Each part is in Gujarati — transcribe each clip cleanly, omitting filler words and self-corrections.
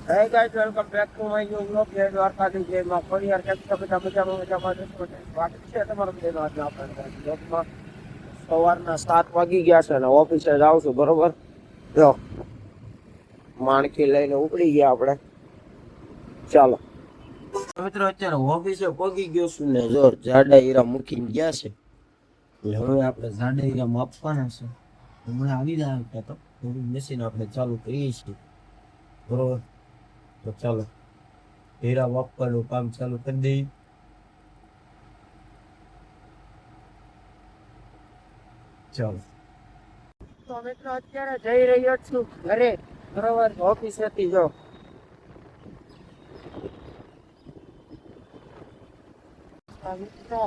Hey guys, welcome back to my new vlog. જય દ્વારકાધીશ, જય માં ફળિયાર. કેમ છો બધા? મજામાં સ્વાગત છે તમારું બધાનું આજના આપણા vlogમાં. સવારના 7 વાગી ગયા છે અને ઓફિસે જાઉં છું, બરોબર? જો માણકી લઈને ઉપડી ગયા આપણે. ચાલો મિત્રો, અત્યારે ઓફિસે પગી ગયો છું ને જો જાડા હીરા મૂકીને ગયા છે. એટલે હવે આપણે જાડા હીરા માપવાના છે. હમણાં આવી જાય તો થોડું મશીન આપણે ચાલુ કરીએ છીએ, બરોબર? તો ચાલો હીરા વાપવાનું કામ ચાલુ કરી દઈએ. ચાલો તો મિત્રો અત્યારે જઈ રહ્યો છું ઘરે, બરોબર? ઓફિસેથી જો મિત્રો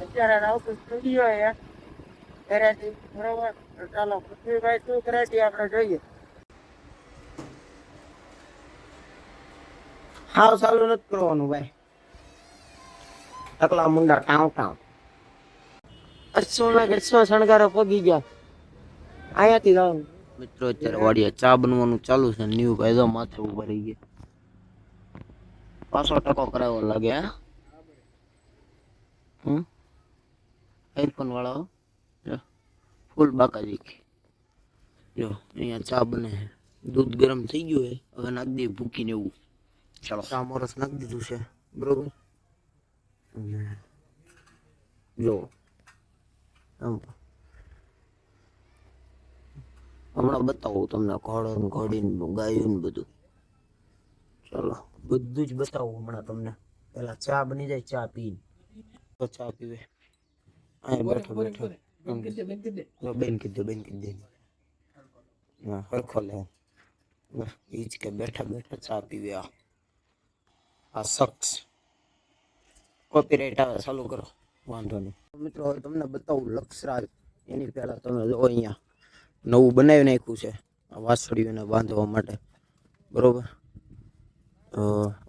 અત્યારે ઓફિસ સ્ટુડિયો ઘરેથી, બરોબર? ચાલો પૃથ્વીભાઈ શું કરે છે આપણે જોઈએ. હાવ ચાલુ નથી કરવાનું ભાઈ, ટકલા મુંડા ટાવ ટાવ. 800 શણગારો પગી ગયા. અહીંયાથી જવાનું મિત્રો. અત્યારે વાડીએ ચા બનવાનું ચાલુ છે. ન્યુ ભાઈ તો માથે ઉભા રહી ગયા. 500 કરાવો લાગે. આઈફોન વાળા ફૂલ બાકાજી. જો અહીંયા ચા બને, દૂધ ગરમ થઈ ગયું હે, હવે નાખી દઈએ ભૂકીને એવું. ચાલો ચા મોરસ નાખી દીધું છે, બરોબર? જો હમણાં બતાવું તમને ઘોડો ને ઘોડી ને ગાયું ને બધું. ચાલો બધું જ બતાવું હમણાં તમને. પેલા ચા બની જાય, ચા પી તો ચા પીવે. અહીંયા બેઠો બેઠો બેન કીધું હા હરખો લે. ઈ જ કે બેઠા બેઠા ચા પીવે. આ શખ્સ કોપીરાઈટ આવે, ચાલુ કરો, વાંધો નહીં. મિત્રો હવે તમને બતાવું લક્ષરાજ. એની પહેલા તમે જો અહીંયા નવું બનાવી નાખ્યું છે આ વાસળીઓને બાંધવા માટે, બરોબર?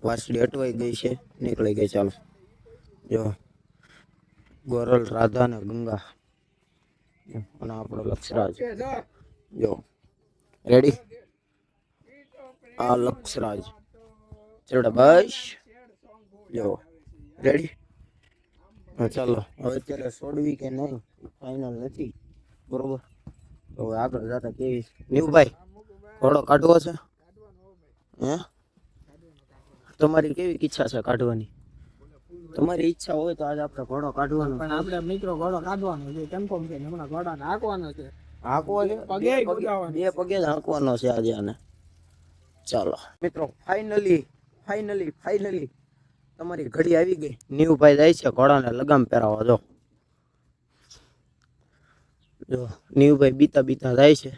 વાસળી અટવાઈ ગઈ છે, નીકળી ગઈ. ચાલો જો ગોરલ, રાધા ને ગંગા અને આપણો લક્ષરાજ. જો રેડી, આ લક્ષરાજ ચડે બસ. જો રેડી. ચાલો હવે અત્યારે છોડવી કે નહીં ફાઈનલ નથી, બરોબર? તો હવે આગળ જતા કેવી નીવભાઈ ઘોડો કાઢવો છે હે? તમારી કેવી ઈચ્છા છે કાઢવાની? તમારી ઈચ્છા હોય તો આજે આપણે ઘોડો કાઢવાનો. પણ આપણે મિત્રો ઘોડો કાઢવાનો છે, કન્ફર્મ છે. હમણાં ઘોડાને હાંકવાનો છે. હાંકવો છે, બે પગે જ હાંકવાનો છે આજે આને. ચાલો મિત્રો, ફાઇનલી તમારી ઘડી આવી ગઈ. નીવભાઈ જાય છે ઘોડાને લગામ પહેરાવવા. જો નીવભાઈ બીતા જાય છે.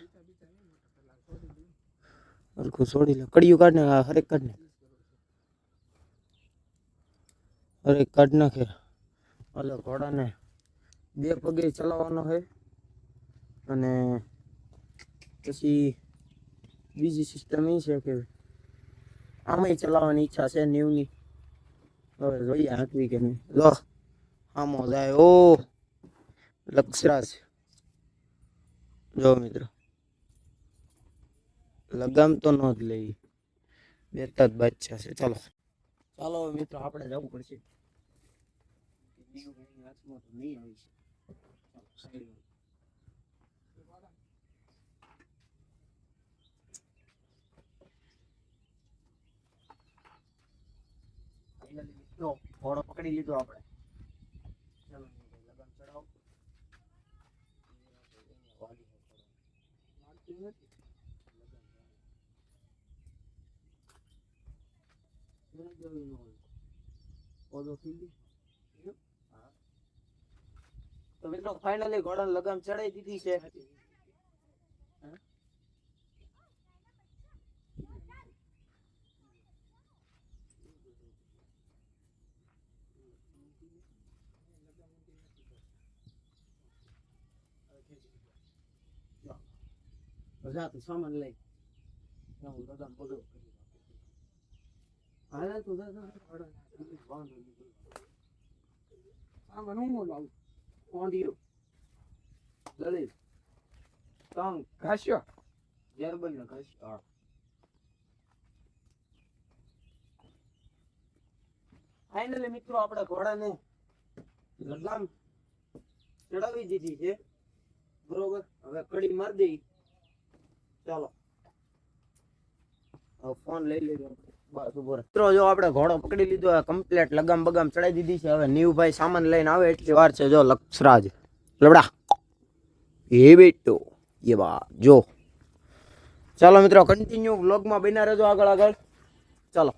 હરખું છોડી લે, કડિયું કાઢ ને, હરેક કાઢ ને, હરેક કાઢ નાખે. હાલો ઘોડાને બે પગે ચલાવવાનો છે. અને પછી બીજી સિસ્ટમ એ છે કે આમાંય ચલાવવાની ઈચ્છા છે નીવની. હવે જોઈએ હાંકવી કે નહીં. લો આમો જાય. ઓ લક્ષરાજ જો મિત્રો, લગામ તો ન જ લઈ, બેતા જ બાદશાહ છે. ચાલો મિત્રો, આપણે જવું પડશે. નહીં આવી છે. ઘોડો પકડી લીધો આપણે. ચાલો લગામ ચડાવો. તો મિત્રો ફાઇનલી ઘોડાને લગામ ચડાઈ દીધી છે. બધા તો સામાન લઈ લગામ પકડો. હાલે તો સામાન હું લાવું. કોંડીઓ લલિત તંગ ઘાસ્યો જર્બન ને ઘાસ્યો. ફાઇનલી મિત્રો આપણે ઘોડાને લગામ ચડાવી દીધી છે બરોબર. હવે કડી મારી દઈ. ચાલો હવે ફોન લઈ લેજો. બસ ઉભો રહે. મિત્રો જો આપણે ઘોડો પકડી લીધો, કમ્પ્લીટ લગામ બગામ ચડાવી દીધી છે. હવે નીવભાઈ સામાન લઈને આવે એટલી વાર છે. જો લક્ષરાજ લબડા એ બેટો એ બા જો. ચાલો મિત્રો કન્ટિન્યુ વ્લોગમાં બન્યા રહેજો આગળ. ચાલો.